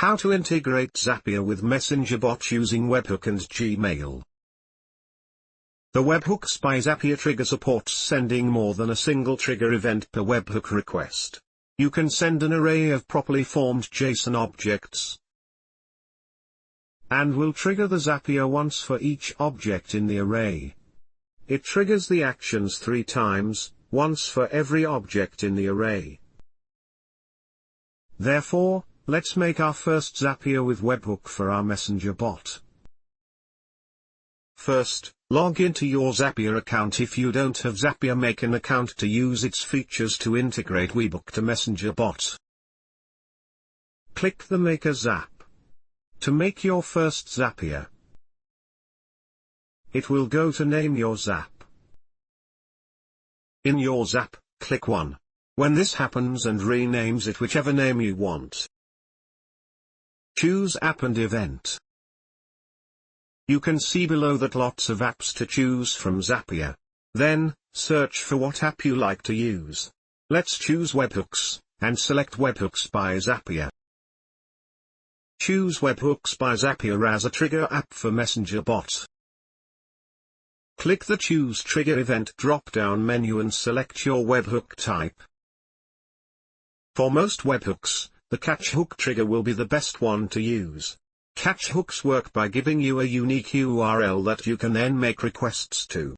How to integrate Zapier with Messenger bot using Webhook and Gmail. The Webhook by Zapier trigger supports sending more than a single trigger event per Webhook request. You can send an array of properly formed JSON objects, and will trigger the Zapier once for each object in the array. It triggers the actions 3 times, once for every object in the array. Therefore, let's make our first Zapier with Webhook for our Messenger bot. First, log into your Zapier account. If you don't have Zapier, make an account to use its features to integrate Webhook to Messenger bot. Click the Make a Zap to make your first Zapier. It will go to name your Zap. In your Zap, click 1. When this happens, and renames it whichever name you want. Choose App and Event. You can see below that lots of apps to choose from Zapier. Then, search for what app you like to use. Let's choose Webhooks, and select Webhooks by Zapier. Choose Webhooks by Zapier as a trigger app for Messenger bot. Click the Choose Trigger Event drop-down menu and select your webhook type. For most webhooks, the catch hook trigger will be the best one to use. Catch hooks work by giving you a unique URL that you can then make requests to.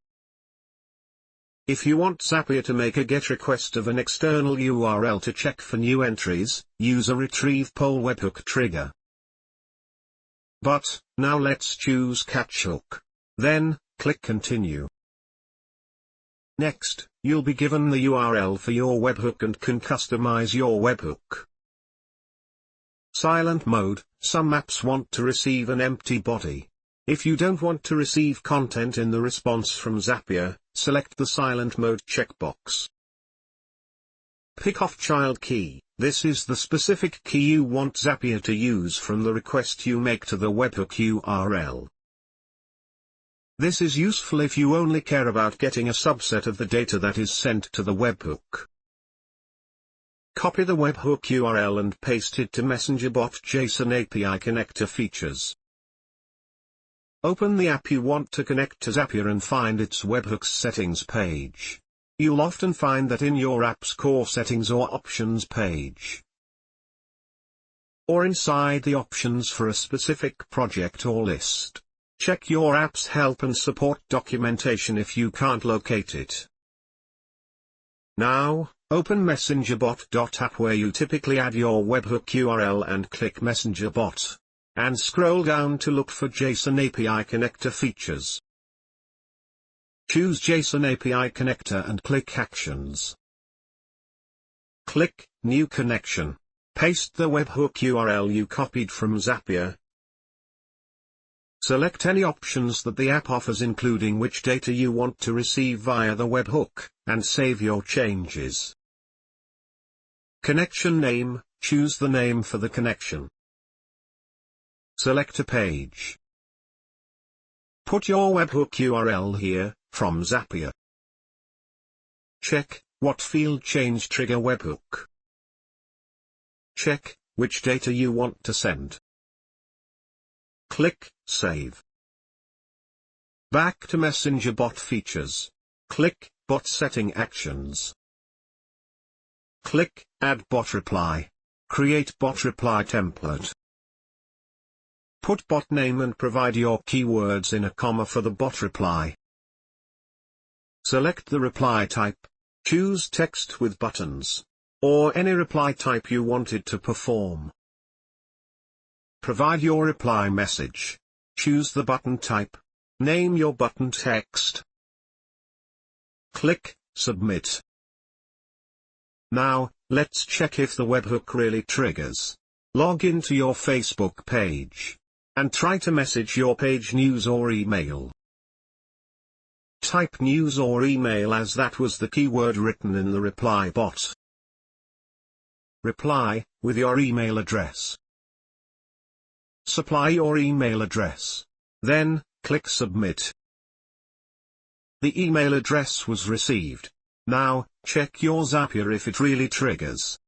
If you want Zapier to make a GET request of an external URL to check for new entries, use a retrieve poll webhook trigger. But, now let's choose catch hook. Then, click Continue. Next, you'll be given the URL for your webhook and can customize your webhook. Silent mode. Some apps want to receive an empty body. If you don't want to receive content in the response from Zapier, select the silent mode checkbox. Pick off child key. This is the specific key you want Zapier to use from the request you make to the webhook URL. This is useful if you only care about getting a subset of the data that is sent to the webhook. Copy the webhook URL and paste it to Messenger bot JSON API connector features. Open the app you want to connect to Zapier and find its webhooks settings page. You'll often find that in your app's core settings or options page, or inside the options for a specific project or list. Check your app's help and support documentation if you can't locate it. Now, open MessengerBot.app where you typically add your webhook URL and click Messenger bot. And scroll down to look for JSON API connector features. Choose JSON API connector and click Actions. Click New Connection. Paste the webhook URL you copied from Zapier. Select any options that the app offers, including which data you want to receive via the webhook, and save your changes. Connection name. Choose the name for the connection. Select a page. Put your webhook URL here, from Zapier. Check what field change trigger webhook. Check which data you want to send. Click Save. Back to Messenger bot features. Click Bot Setting Actions. Click Add Bot Reply. Create bot reply template. Put bot name and provide your keywords in a comma for the bot reply. Select the reply type. Choose text with buttons, or any reply type you want it to perform. Provide your reply message. Choose the button type. Name your button text. Click Submit. Now, let's check if the webhook really triggers. Log into your Facebook page, and try to message your page news or email. Type news or email as that was the keyword written in the reply bot. Reply with your email address. Supply your email address. Then, click Submit. The email address was received. Now, check your Zapier if it really triggers.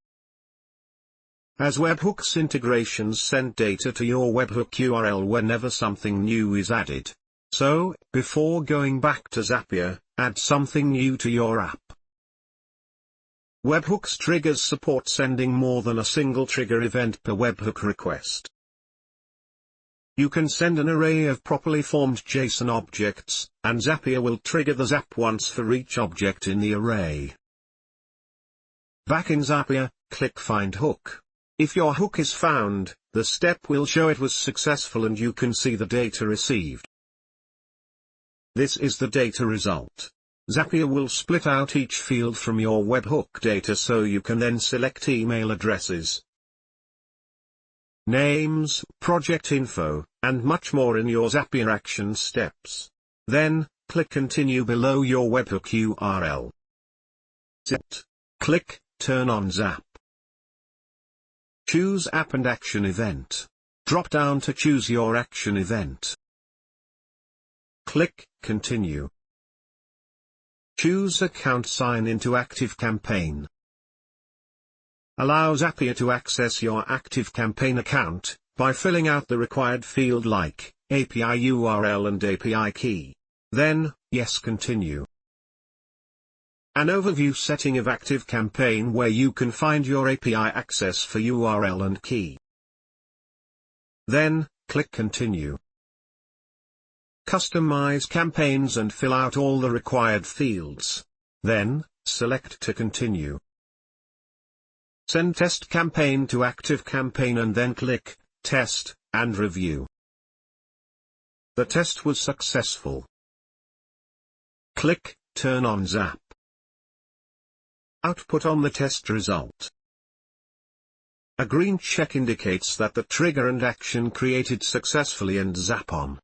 as Webhook's integrations send data to your Webhook URL whenever something new is added. So, before going back to Zapier, add something new to your app. Webhook's triggers support sending more than a single trigger event per Webhook request. You can send an array of properly formed JSON objects, and Zapier will trigger the zap once for each object in the array. Back in Zapier, click Find Hook. If your hook is found, the step will show it was successful and you can see the data received. This is the data result. Zapier will split out each field from your Webhook data so you can then select email addresses, names, project info, and much more in your Zapier action steps. Then, click Continue below your Webhook URL. Click Turn on Zap. Choose App and Action Event. Drop down to choose your action event. Click Continue. Choose Account Sign into ActiveCampaign. Allow Zapier to access your ActiveCampaign account by filling out the required field like API URL and API key. Then, yes, continue. An overview setting of ActiveCampaign where you can find your API access for URL and key. Then, click Continue. Customize campaigns and fill out all the required fields. Then, select to continue. Send test campaign to ActiveCampaign and then click Test and Review. The test was successful. Click Turn on Zap. Output on the test result. A green check indicates that the trigger and action created successfully and Zap on.